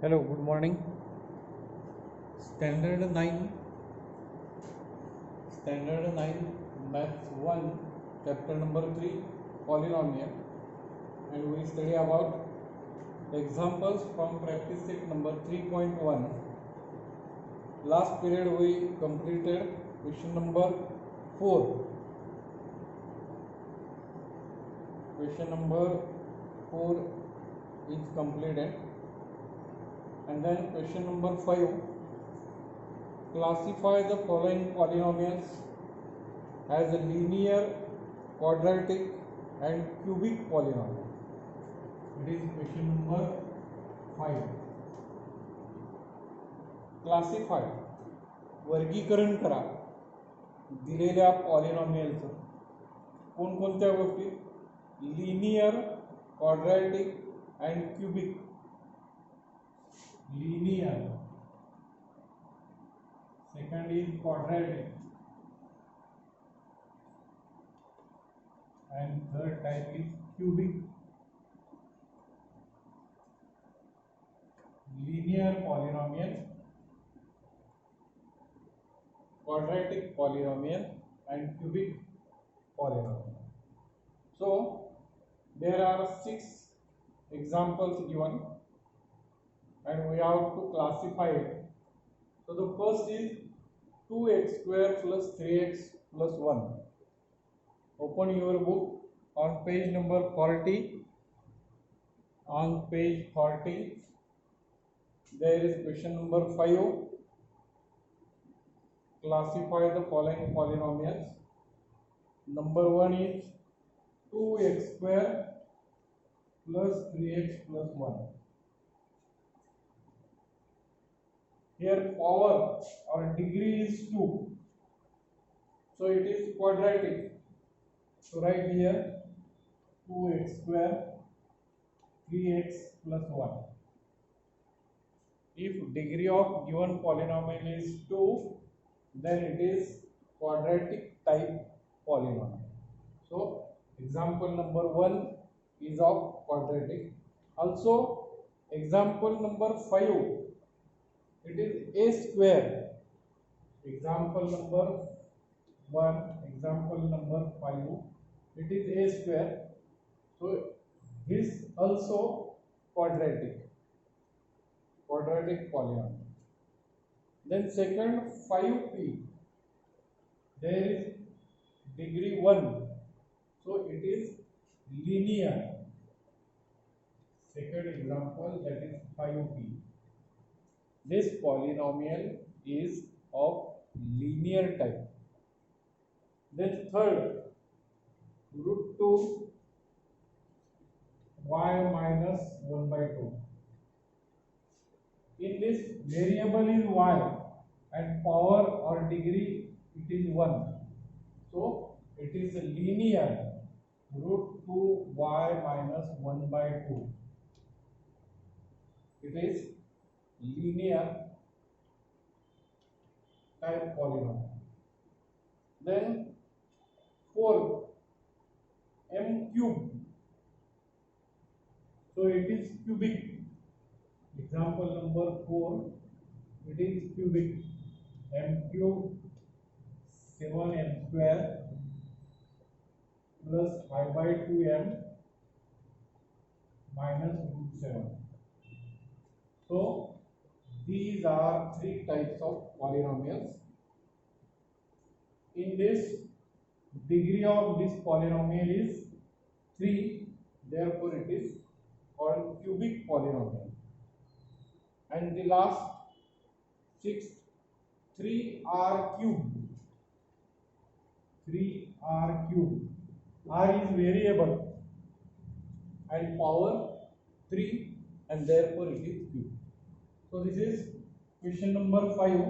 Hello, good morning. Standard 9, Standard 9, Maths 1, Chapter number 3, Polynomial, and we study about examples from practice set number 3.1. Last period we completed question number 4. Question number 4 is completed, and then question number 5. Classify the following polynomials as a linear, quadratic and cubic polynomial. It is question number 5. Classify, वर्गीकरण करा दिलेल्या पॉलिनॉमियलचं कोणकोणत्या गोष्टी, linear, quadratic and cubic. Linear, second is quadratic, and third type is cubic. Linear polynomial, quadratic polynomial and cubic polynomial. So there are 6 examples given and we have to classify it. So the first is 2x square plus 3x plus 1. Open your book on page number 40. On page 40 there is question number 5. Classify the following polynomials. Number 1 is 2x square plus 3x plus 1. Here power or degree is 2, so it is quadratic. So write here 2x square 3x plus 1. If degree of given polynomial is 2, then it is quadratic type polynomial. So example number 1 is of quadratic. Also example number 5, it is a square. Example number 1, example number 5, it is a square. So this also quadratic polynomial. Then second 5p, there is degree 1, so it is linear. Second example, that is 5p. This polynomial is of linear type. Then third, root 2 y minus 1 by 2. In this variable is y and power or degree it is 1. So it is linear, root 2 y minus 1 by 2. It is linear type polynomial. Then fourth, m cube, so it is cubic. Example number 4, it is cubic. M cube 7m square plus 5 by 2m minus root 7. So these are 3 types of polynomials. In this, degree of this polynomial is 3, therefore it is called cubic polynomial. And the last 6th, 3r cube. 3r cube. R is variable and power 3, and therefore it is cube. So this is question number 5.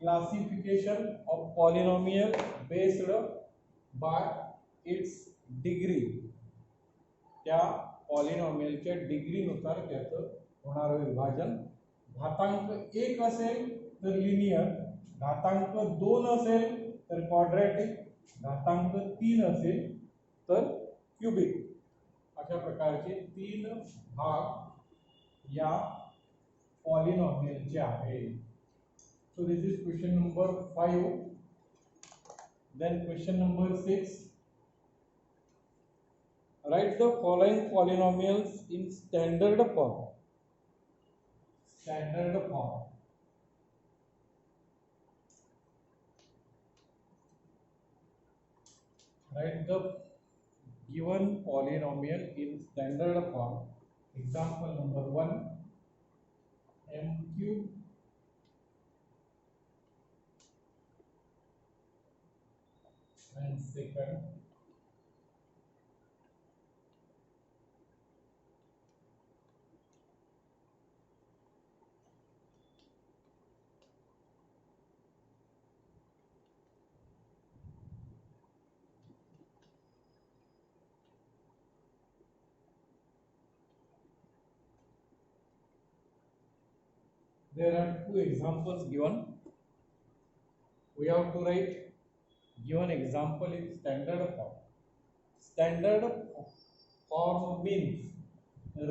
Classification of polynomial based by its degree. त्या पॉलिनॉमियलच्या डिग्रीनुसार त्याचं होणारं विभाजन. घातांक 1 असेल तर linear, घातांक 2 असेल तर क्वाड्रॅटिक, घातांक 3 असेल तर क्यूबिक. अशा प्रकारचे 3 भाग या पॉलिनॉमियलचे आहेत. So this is question number 5. Then question number 6. Write the following polynomials in standard form. Standard form. Write the given polynomial in standard form. Example number 1, m cube and second there are two examples given. We have to write given example in standard form. Standard form means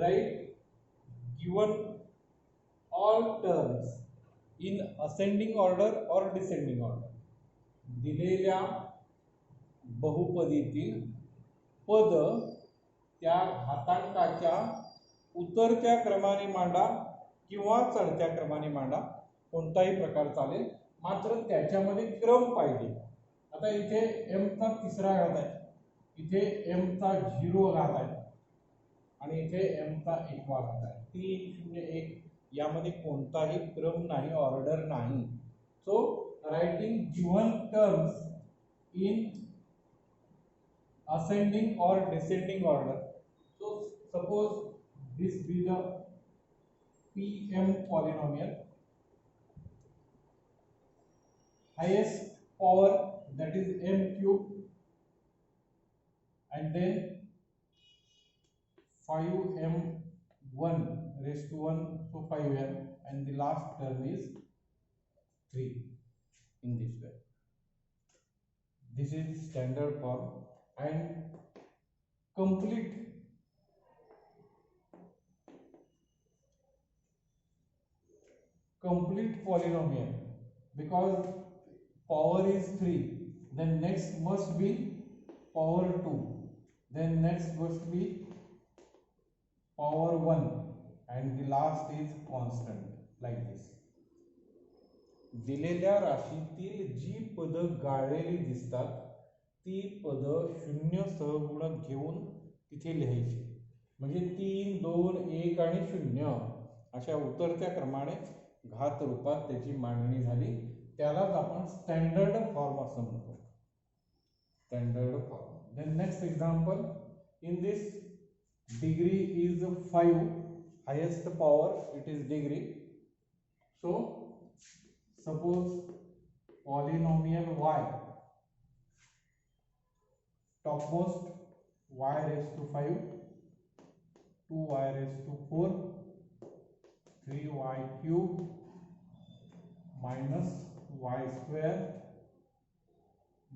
write given all terms in ascending order or descending order. दिलेल्या बहुपदीतील पद त्या घातांकाच्या उतरत्या क्रमाने मांडा किंवा चढत्या क्रमाने मांडा, कोणताही प्रकार चालेल, मात्र त्याच्यामध्ये क्रम पाहिजे. आता इथे m चा तिसरा घात आहे, इथे m चा 0 घात आहे आणि इथे m चा 1वा घात आहे. 3 0 1 यामध्ये कोणताही क्रम नाही, ऑर्डर नाही. So writing given terms in ascending or descending order. So suppose this be the Pm polynomial, highest power that is m cube, and then 5m1 raised to 1, so 5m, and the last term is 3 in this way. This is standard form and complete polynomial, because power is 3, then next must be power 2, then next must be power 1, and the last is constant, like this. दिलेल्या राशीतील जी पद गाळलेली दिसतात ती पद शून्य सहगुणक घेऊन तिथे लिहायची. म्हणजे 3 2 1 आणि 0 अशा उतरत्या क्रमाने घात रूपात त्याची मांडणी झाली, त्यालाच आपण स्टँडर्ड फॉर्म असं म्हणतो. Standard form. Then next example, in this degree is 5, highest power it is degree. So suppose polynomial y, topmost y raised to 5, 2y raised to 4, 3y cube minus y square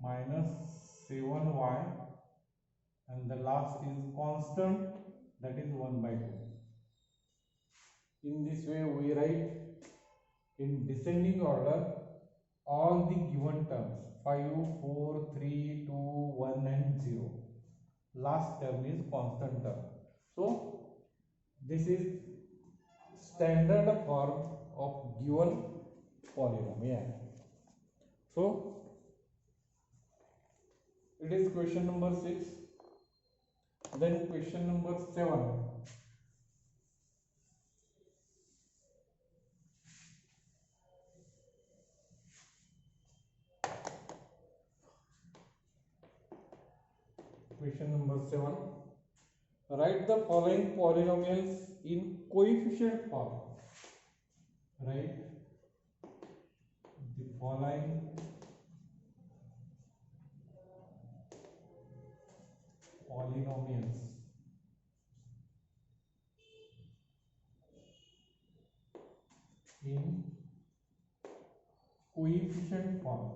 minus 7y, and the last is constant, that is 1 by 2. In this way we write in descending order all the given terms 5 4 3 2 1 and 0. Last term is constant term. So this is standard form of given polynomial. So it is question number 6. Then question number 7. Question number 7. Write the following polynomials in coefficient form. Write the following polynomials in coefficient form.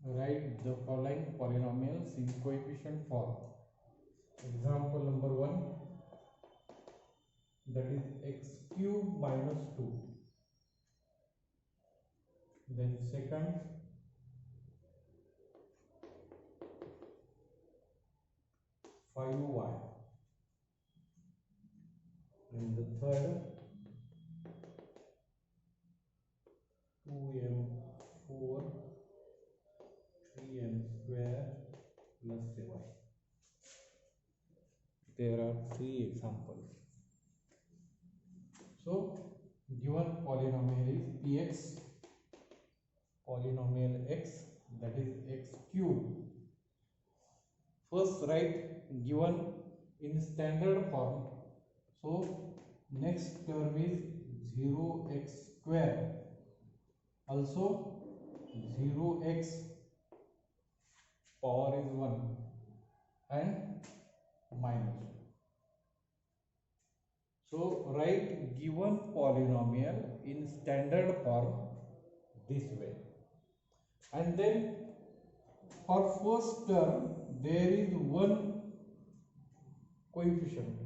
Write the following polynomials in coefficient form. Example number 1, that is x cube minus 2. Then second, five y. And the third, 2m4 3m square plus 7. There are three examples. So given polynomial is px, polynomial x, that is x cube. First write given in standard form. So next term is 0x square, also 0x power is 1 and minus 2. So write given polynomial in standard form this way. And then for first term there is one coefficient,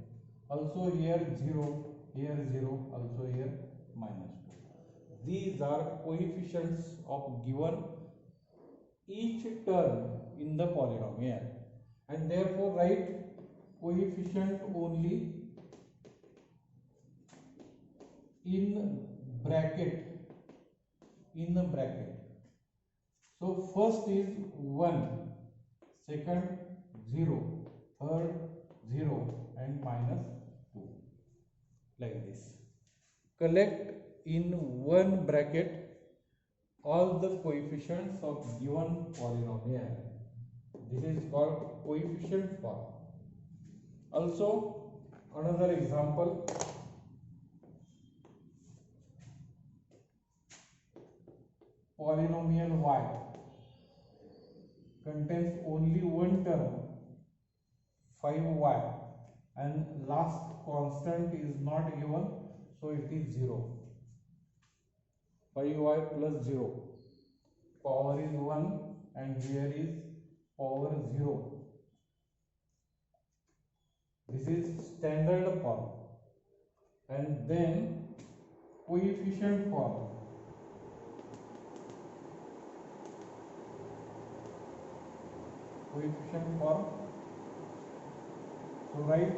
also here 0, here 0, also here minus 2. These are coefficients of given each term in the polynomial, and therefore write coefficient only in bracket. So first is 1, second 0, third 0 and minus 2, like this. Collect in one bracket all the coefficients of given polynomial. This is called coefficient form. Also another example, polynomial y contains only one term 5y and last constant is not given, so it is 0. 5y plus 0, power is 1 and here is power 0. This is standard form. And then coefficient form. So write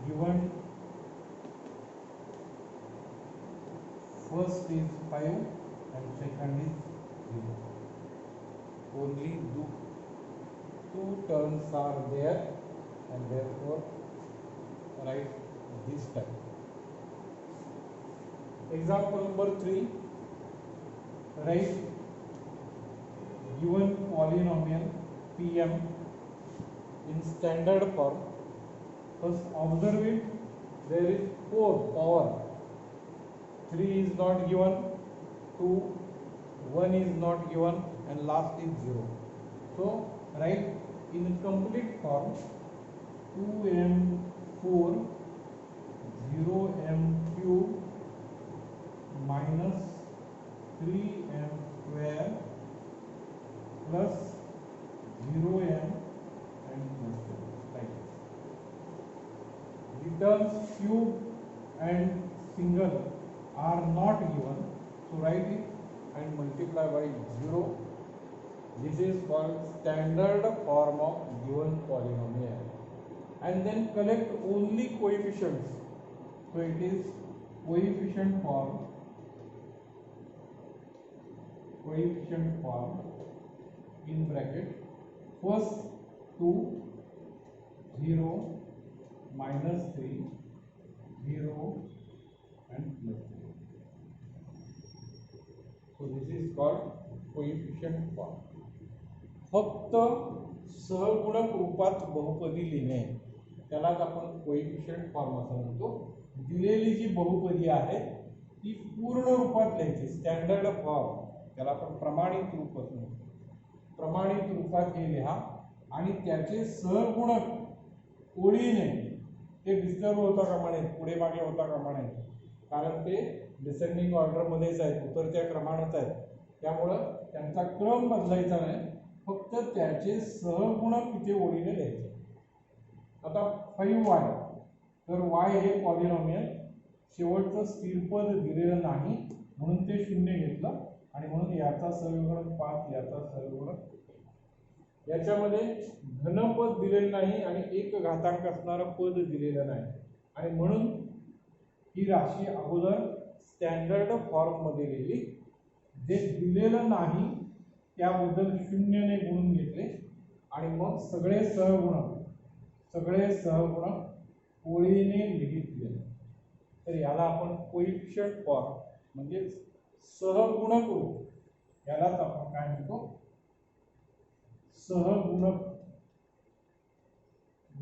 given first is 5 and second is 0. Only two terms are there and therefore write this type. Example number 3, write given polynomial Pm in standard form. First observe it, there is 4 power, 3 is not given, 2, 1 is not given and last is 0. So write in complete form 2m4 0m cube minus 3m square plus 0m and plus 2, like this. The terms cube and single are not given, so write it and multiply by 0. This is called standard form of given polynomial. And then collect only coefficients, so it is coefficient form in bracket. First 2, 0, minus 3, 0 and plus 3. So this is called coefficient form. फक्त सहगुणक रूपात बहुपदी लिहिणे त्यालाच आपण coefficient form असं म्हणतो. दिलेली जी बहुपदी आहे ती पूर्ण रूपात लिहायची, स्टँडर्ड फॉर्म, त्याला आपण प्रमाणित रूप असं म्हणतो. प्रमाणित रूपात हे लिहा आणि त्याचे सहगुणक ओळीने ते डिस्टर्ब होता कामा नये, पुढे मागे होता कामा नये, कारण ते डिसेंडिंग ऑर्डर मध्येच आहेत, उतरत्या क्रमानेच आहेत. त्यामुळं त्यांचा क्रम बदलायचा नाही, फक्त त्याचे सहगुणक इथे ओळीने द्यायचे. आता 5y, तर y हे पॉलिनॉमियल शेवटचं स्थिर पद दिलेलं नाही म्हणून ते 0 घेतलं आणि म्हणून याचा सहगुणक 5, याचा सहगुणक, याच्यामध्ये घनपद दिलेलं नाही आणि एक घातांक असणारं पद दिलेलं नाही आणि म्हणून ही राशी अगोदर स्टँडर्ड फॉर्म मध्ये लिहिली. जे दिलेलं नाही त्याबद्दल 0 ने गुणून घेतले आणि मग सगळे सहगुणक ओळीने लिहित गेले. तर याला आपण कोइफिशिएंट फॉर्म म्हणजे सहगुणक रूप, यालाच आपण काय म्हणतो, सहगुणक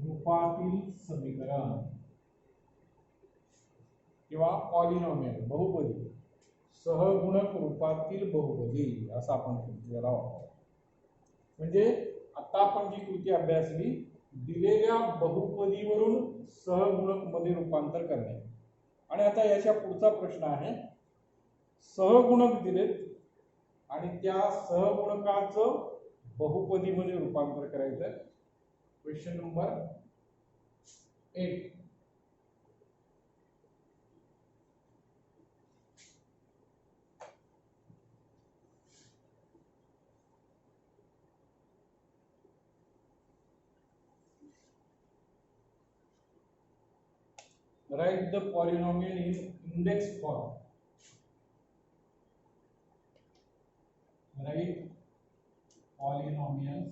रूपातील समीकरण किंवा पॉलिनॉमियल बहुपदी, सहगुणक रूपातील बहुपदी असं आपण त्याला वापरतो. म्हणजे आता आपण जी कृती अभ्यासली, दिलेल्या बहुपदीवरून सहगुणक मध्ये रूपांतर करणे. आणि आता याच्या पुढचा प्रश्न आहे, सहगुणक दिलेत आणि त्या सहगुणकाचं बहुपदीमध्ये रूपांतर करायचं. Question number 8. Write the polynomial in index form. Write polynomials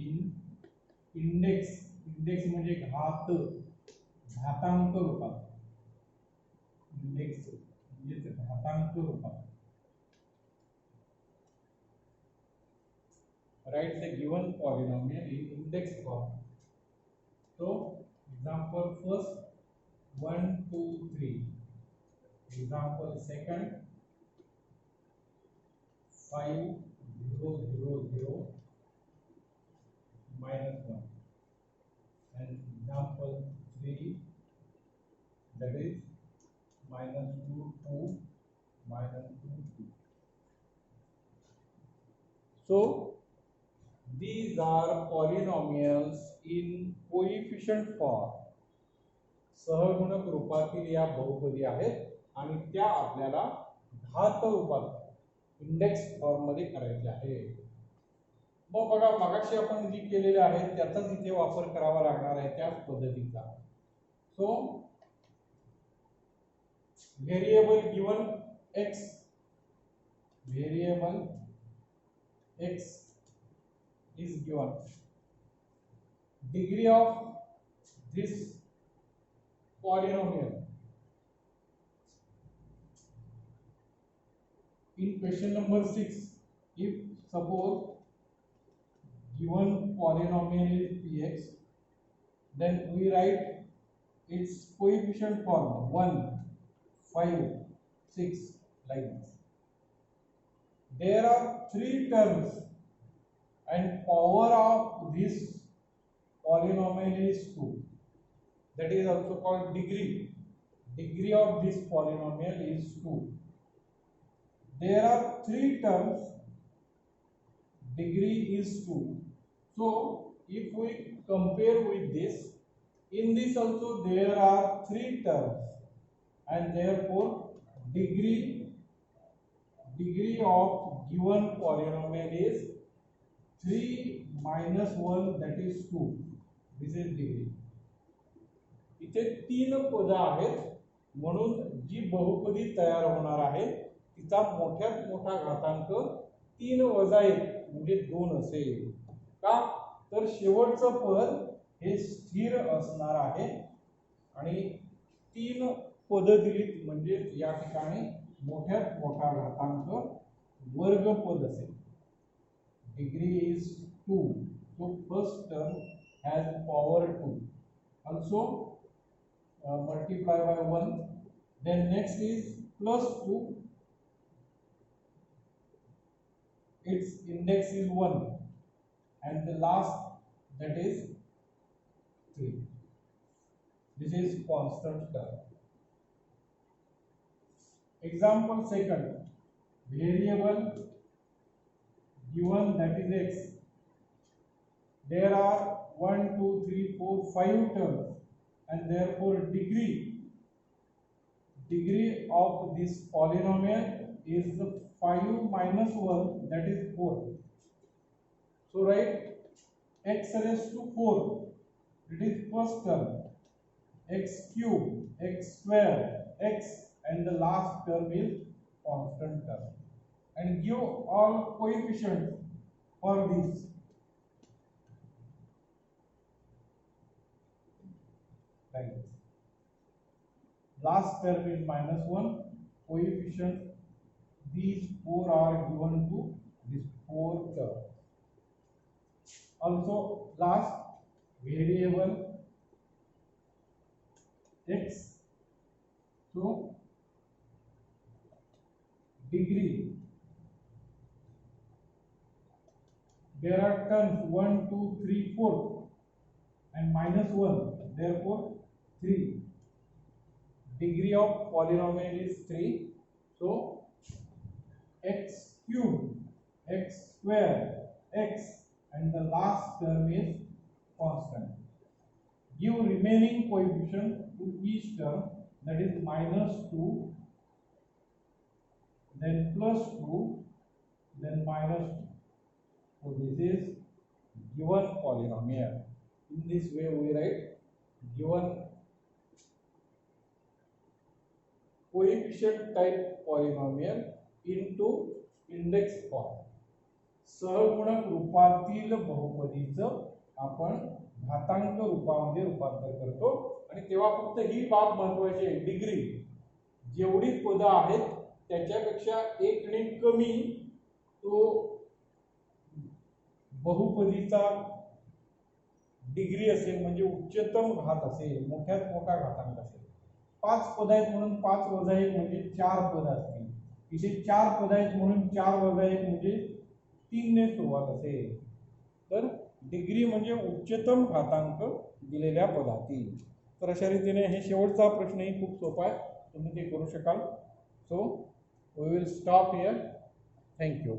in index. Index म्हणजे घातांक रूपात. इंडेक्स म्हणजे घातांक रूपात. Write the given polynomial in index form. So example first 1 2 3, example second 5 0 0 0 minus 1, and example 3, that is minus 2 2 minus 2 2. So these are polynomials in coefficient form. सहगुणक रूपातील या बहुपदी आहेत आणि त्या आपल्याला घात रूपात इंडेक्स फॉर्म मध्ये करायचे आहे. मग बघा, मागाशी आपण जी केलेले आहे त्याचाच इथे वापर करावा लागणार आहे त्याच पद्धतीचा. So variable given x, variable x is given. Degree of this polynomial in question number 6, if suppose given polynomial is px, then we write its coefficient form 1 5 6 like this. There are 3 terms and power of this polynomial is 2. That is also called degree. Degree of this polynomial is 2. There are 3 terms, degree is 2. So if we compare with this, in this also there are 3 terms and therefore degree of given polynomial is 3 minus 1, that is 2. This is degree. इथे 3 पद आहेत म्हणून जी बहुपदी तयार होणार आहे तिचा मोठ्यात मोठा घातांक 3 वजा 1 म्हणजे 2 असेल. का तर शेवटचं पद हे स्थिर असणार आहे आणि 3 पद दिलीत म्हणजे या ठिकाणी मोठ्यात मोठा घातांक वर्ग पद असेल. Degree is 2, so first term has power 2. Also multiply by 1. Then next is plus 2. Its index is 1, and the last, that is 3. This is constant term. Example second, variable given that is x. There are 1, 2, 3, 4, 5 terms, and therefore degree of this polynomial is 5 minus 1, that is 4. So write x raised to 4, it is first term, x cube, x square, x, and the last term is constant term, and give all coefficients for this. Like this. Last term is minus 1, coefficient, these 4 are given to this 4 term. Also last, variable x, so degree, there are terms 1, 2, 3, 4 and minus 1, therefore 3. Degree of polynomial is 3, so x cube, x square, x, and the last term is constant. Give remaining coefficient to each term, that is minus 2, then plus 2, then minus 2. So this is given polynomial. In this way we write given coefficient type polynomial into index form. सहगुणक रूपातील बहुपदीचं आपण घातांक रूपामध्ये रूपांतर करतो, आणि तेव्हा फक्त ही बाब महत्त्वाची आहे, डिग्री जेवढी पद आहेत त्याच्यापेक्षा एक ने कमी तो बहुपदीचा डिग्री असेल, म्हणजे उच्चतम घात असेल, मोठ्यात मोठा घातांक असेल. 5 पद आहेत म्हणून 5 वजा 1 म्हणजे 4 पद असतील. इथे 4 पद आहेत म्हणून 4 वजा 1 म्हणजे 3 ने सुरुवात असेल. तर डिग्री म्हणजे उच्चतम घातांक दिलेल्या पदातील. तर अशा रीतीने हे शेवटचा प्रश्नही खूप सोपा आहे, तुम्ही ते करू शकाल. So we will stop here. Thank you.